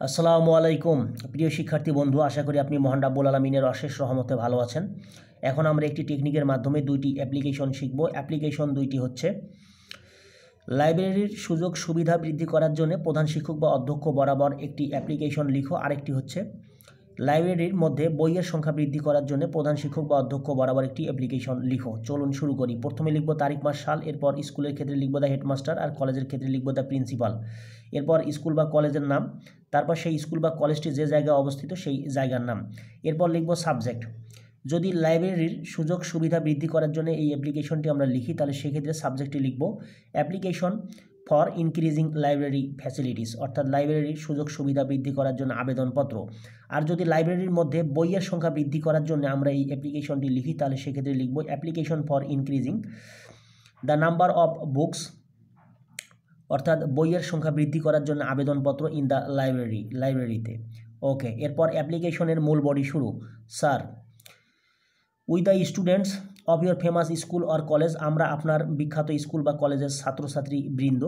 আসসালামু আলাইকুম প্রিয় শিক্ষার্থী বন্ধু, আশা করি আপনি মহান রাব্বুল আলামিনের অশেষ রহমতে ভালো আছেন। এখন আমরা একটি টেকনিকের মাধ্যমে দুইটি অ্যাপ্লিকেশন শিখব। অ্যাপ্লিকেশন দুইটি হচ্ছে লাইব্রেরির সুযোগ সুবিধা বৃদ্ধি করার জন্য প্রধান শিক্ষক বা অধ্যক্ষ বরাবর একটি অ্যাপ্লিকেশন লিখো। আরেকটি হচ্ছে লাইব্রেরির মধ্যে বইয়ের সংখ্যা বৃদ্ধি করার জন্য প্রধান শিক্ষক বা অধ্যক্ষ বরাবর একটি অ্যাপ্লিকেশন লিখো। চলুন শুরু করি। প্রথমে লিখব তারিখ মাস সাল, এরপর স্কুলের ক্ষেত্রে লিখব দ্য হেডমাস্টার, আর কলেজের ক্ষেত্রে লিখব দ্য প্রিন্সিপাল। এরপর স্কুল বা কলেজের নাম, তারপর সেই স্কুল বা কলেজটি যে জায়গায় অবস্থিত সেই জায়গার নাম। এরপর লিখব সাবজেক্ট। যদি লাইব্রেরির সুযোগ সুবিধা বৃদ্ধি করার জন্য এই অ্যাপ্লিকেশনটি আমরা লিখি, তাহলে সেক্ষেত্রে সাবজেক্টটি লিখব application for increasing library facilities, অর্থাৎ লাইব্রেরির সুযোগ সুবিধা বৃদ্ধি করার জন্য আবেদনপত্র। আর যদি লাইব্রেরির মধ্যে বইয়ের সংখ্যা বৃদ্ধি করার জন্য আমরা এই অ্যাপ্লিকেশনটি লিখি, তাহলে সেক্ষেত্রে লিখব application for increasing the number of books, অর্থাৎ বইয়ের সংখ্যা বৃদ্ধি করার জন্য আবেদনপত্র ইন দ্য লাইব্রেরিতে। ওকে, এরপর অ্যাপ্লিকেশনের মূল বডি শুরু। Sir, with the students of your famous school or college, আমরা আপনার বিখ্যাত স্কুল বা কলেজের ছাত্রছাত্রী বৃন্দ।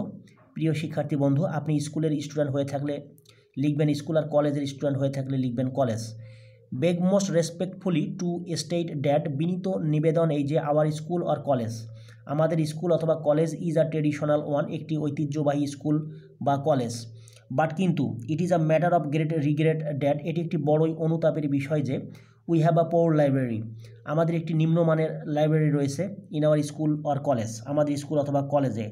প্রিয় শিক্ষার্থী বন্ধু, আপনি স্কুলের স্টুডেন্ট হয়ে থাকলে লিখবেন স্কুল, আর কলেজের স্টুডেন্ট হয়ে থাকলে লিখবেন college. Beg most respectfully to state that, বিনীত নিবেদন এই যে আওয়ার স্কুল অর কলেজ, আমাদের স্কুল অথবা college is a traditional one, একটি ঐতিহ্যবাহী স্কুল বা কলেজ। বাট কিন্তু it is a matter of great regret that, এটি একটি বড়ই অনুতাপের বিষয় যে we have a poor library, আমাদের একটি নিম্নমানের লাইব্রেরি রয়েছে in our school or college, আমাদের স্কুল অথবা কলেজে।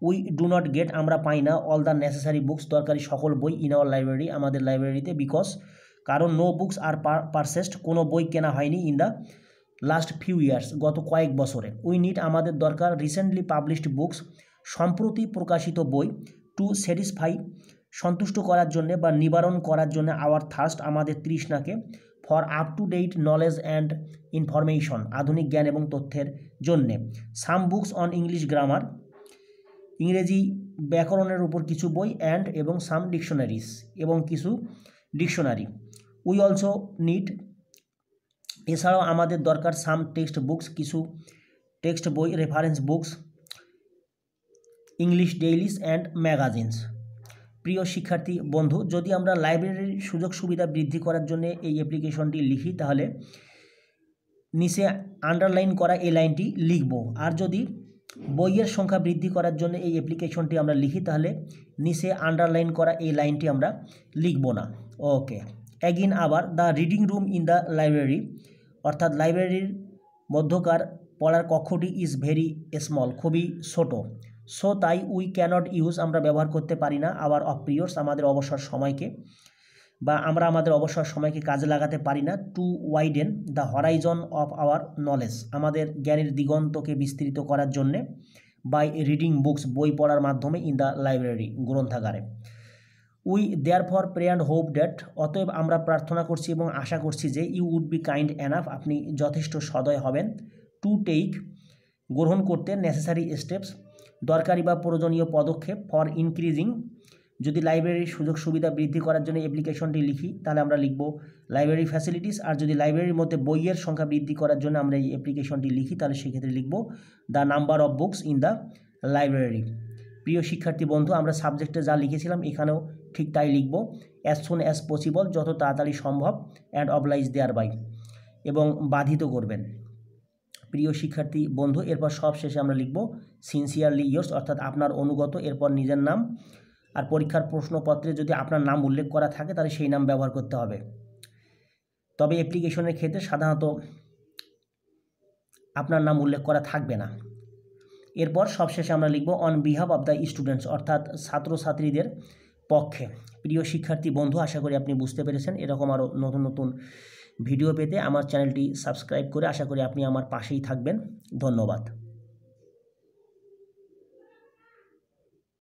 উই ডু নট গেট, আমরা পাই না অল দ্য নেসেসারি বুকস, দরকারি সকল বই ইন আওয়ার লাইব্রেরি, আমাদের লাইব্রেরিতে। বিকজ, কারণ নো বুকস আর পারচেসড, কোনো বই কেনা হয়নি in the last few years, গত কয়েক বছরে। উই নিড, আমাদের দরকার রিসেন্টলি পাবলিশড বুকস, সম্প্রতি প্রকাশিত বই। টু স্যাটিসফাই, সন্তুষ্ট করার জন্য বা নিবারণ করার জন্য আওয়ার থার্স্ট, আমাদের তৃষ্ণাকে। For up to date knowledge and information, আধুনিক জ্ঞান এবং তথ্যের জন্যে। Some books on English grammar, ইংরেজি ব্যাকরণের উপর কিছু বই। অ্যান্ড এবং সাম ডিকশনারিজ, এবং কিছু ডিকশনারি। উই অলসো নিড, এছাড়াও আমাদের দরকার সাম টেক্সট বুকস, কিছু টেক্সট বই। Reference books, English ডেইলিস and magazines. প্রিয় শিক্ষার্থী বন্ধু, যদি আমরা লাইব্রেরির সুযোগ সুবিধা বৃদ্ধি করার জন্য এই অ্যাপ্লিকেশনটি লিখি, তাহলে নিচে আন্ডারলাইন করা এই লাইনটি লিখব। আর যদি বইয়ের সংখ্যা বৃদ্ধি করার জন্য এই অ্যাপ্লিকেশনটি আমরা লিখি, তাহলে নিচে আন্ডারলাইন করা এই লাইনটি আমরা লিখব না। ওকে, অ্যাগিন আবার the reading room in the library, অর্থাৎ লাইব্রেরির মধ্যকার পড়ার কক্ষটি ইজ ভেরি স্মল, খুবই ছোট। সো তাই উই ক্যানট ইউজ, আমরা ব্যবহার করতে পারি না আওয়ার অফ পিরিয়ডস, আমাদের অবসর সময়কে, বা আমরা আমাদের অবসর সময়কে কাজে লাগাতে পারি না। To widen the horizon of our knowledge, আমাদের জ্ঞানের দিগন্তকে বিস্তৃত করার জন্যে। বাই রিডিং বুকস, বই পড়ার মাধ্যমে। ইন দ্য লাইব্রেরি, গ্রন্থাগারে। We therefore pray and hope that, অতএব আমরা প্রার্থনা করছি এবং আশা করছি যে you would be kind enough, আপনি যথেষ্ট সদয় হবেন। টু টেক, গ্রহণ করতে। নেসেসারি স্টেপস, দরকারি বা প্রয়োজনীয় পদক্ষেপ। ফর ইনক্রিজিং, যদি লাইব্রেরির সুযোগ সুবিধা বৃদ্ধি করার জন্য অ্যাপ্লিকেশনটি লিখি, তাহলে আমরা লিখব লাইব্রেরি ফ্যাসিলিটিস। আর যদি লাইব্রেরির মধ্যে বইয়ের সংখ্যা বৃদ্ধি করার জন্য আমরা এই অ্যাপ্লিকেশনটি লিখি, তাহলে সেক্ষেত্রে লিখব the number of books in the library. প্রিয় শিক্ষার্থী বন্ধু, আমরা সাবজেক্টে যা লিখেছিলাম এখানেও ঠিক তাই লিখব। অ্যাজ সুন অ্যাজ পসিবল, যত তাড়াতাড়ি সম্ভব। অ্যান্ড অবলাইজ দেয়ার বাই, এবং বাধিত করবেন। প্রিয় শিক্ষার্থী বন্ধু, এরপর সব শেষে আমরা লিখব সিনসিয়ারলি ইয়োর্স, অর্থাৎ আপনার অনুগত, এরপর নিজের নাম। আর পরীক্ষার প্রশ্নপত্রে যদি আপনার নাম উল্লেখ করা থাকে, তাহলে সেই নাম ব্যবহার করতে হবে। তবে অ্যাপ্লিকেশনের ক্ষেত্রে সাধারণত আপনার নাম উল্লেখ করা থাকবে না। এরপর সবশেষে আমরা লিখব on behalf of the students, অর্থাৎ ছাত্রছাত্রীদের পক্ষে। প্রিয় শিক্ষার্থী বন্ধু, আশা করি আপনি বুঝতে পেরেছেন। এরকম আরও নতুন নতুন ভিডিও পেতে আমার চ্যানেলটি সাবস্ক্রাইব করে আশা করি আপনি আমার পাশেই থাকবেন। ধন্যবাদ।